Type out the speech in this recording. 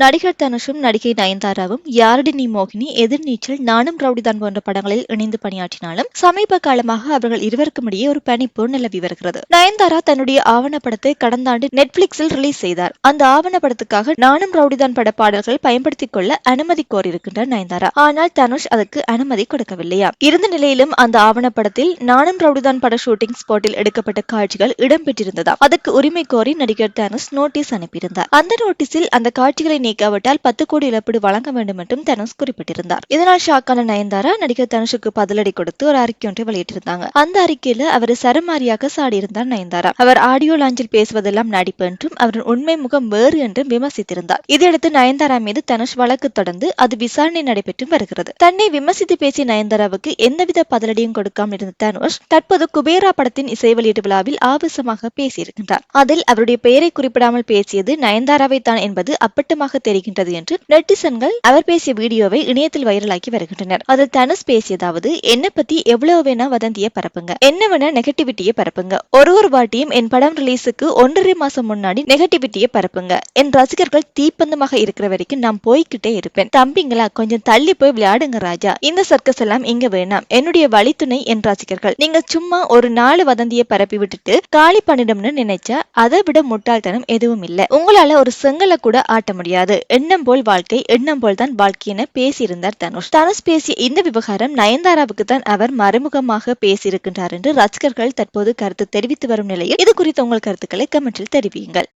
நடிகர் தனுஷும் நடிகை நயன்தாராவும் யாரடி நீ மோகினி, எதிர்நீச்சல், நானும் ரவுடிதான் போன்ற படங்களில் இணைந்து பணியாற்றினாலும் சமீப காலமாக அவர்கள் இருவருக்கும் இடையே ஒரு பனிப்போர் நிலவி வருகிறது. நயன்தாரா தன்னுடைய ஆவணப்படத்தை கடந்த ஆண்டு நெட்ஃபிளிக்ஸில் ரிலீஸ் செய்தார். அந்த ஆவணப்படத்துக்காக நானும் ரவுடிதான் பட பாடல்கள் பயன்படுத்திக் கொள்ள அனுமதி கோரியிருக்கின்றார் நயன்தாரா. ஆனால் தனுஷ் அதுக்கு அனுமதி கொடுக்கவில்லையா. இருந்த நிலையிலும் அந்த ஆவணப்படத்தில் நானும் ரவுடிதான் பட ஷூட்டிங் ஸ்பாட்டில் எடுக்கப்பட்ட காட்சிகள் இடம்பெற்றிருந்ததா அதற்கு உரிமை கோரி நடிகர் தனுஷ் நோட்டீஸ் அனுப்பியிருந்தார். அந்த நோட்டீஸில் அந்த காட்சிகளை நீக்காவிட்டால் 10 கோடி இழப்பீடு வழங்க வேண்டும் என்றும் தனுஷ் குறிப்பிட்டிருந்தார். இதனால் ஷாக்கான நயன்தாரா நடிகர் தனுஷுக்கு பதிலடி கொடுத்து ஒரு அறிக்கை ஒன்றை வெளியிட்டிருந்தாங்க. அந்த அறிக்கையில அவர் சரமாரியாக சாடியிருந்தார் நயன்தாரா. அவர் ஆடியோ லாஞ்சில் பேசுவதெல்லாம் நடிப்பு என்றும் அவரின் உண்மை முகம் வேறு என்றும் விமர்சித்திருந்தார். இதையடுத்து நயன்தாரா மீது தனுஷ் வழக்கு தொடர்ந்து அது விசாரணை நடைபெற்று வருகிறது. தன்னை விமர்சித்து பேசிய நயன்தாராவுக்கு எந்தவித பதிலடியும் கொடுக்காமல் இருந்த தனுஷ் தற்போது குபேரா படத்தின் இசை வெளியீட்டு விழாவில் ஆவேசமாக பேசியிருக்கின்றார். அதில் அவருடைய பெயரை குறிப்பிடாமல் பேசியது நயன்தாராவை தான் என்பது அப்பட்டமாக தெரிகின்றது என்று நெட்டிசன்கள் அவர் பேசிய வீடியோவை இணையத்தில் வைரலாக்கி வருகின்றனர். அதில் தனுஷ் பேசியதாவது, என்ன பத்தி எவ்வளவு வேணா வதந்திய பரப்புங்க, என்ன வேணா நெகட்டிவிட்டியை பரப்புங்க, ஒரு வாட்டியும் என் படம் ரிலீஸுக்கு 1.5 மாசம் முன்னாடி நெகட்டிவிட்டியை பரப்புங்க. என் ரசிகர்கள் தீப்பந்தமாக இருக்கிற வரைக்கும் நான் போய்கிட்டே இருப்பேன். தம்பிங்களா கொஞ்சம் தள்ளி போய் விளையாடுங்க ராஜா, இந்த சர்க்கஸ் எல்லாம் இங்க வேணாம். என்னுடைய வழித்துணை என் ரசிகர்கள். நீங்க சும்மா ஒரு 4 வதந்தியை பரப்பி விட்டுட்டு காலி பண்ணிடும்னு நினைச்சா அதை விட முட்டாள்தனம் எதுவும் இல்ல. உங்களால ஒரு செங்கலை கூட ஆட்ட முடியாது. எண்ணம் போல் வாழ்க்கை, எண்ணம் போல் தான் வாழ்க்கை என பேசியிருந்தார் தனுஷ். தனுஷ் பேசிய இந்த விவகாரம் நயன்தாராவுக்கு தான் அவர் மறைமுகமாக பேசியிருக்கின்றார் என்று ரசிகர்கள் தற்போது கருத்து தெரிவித்து வரும் நிலையில் இது குறித்த உங்கள் கருத்துக்களை கமெண்டில் தெரிவியுங்கள்.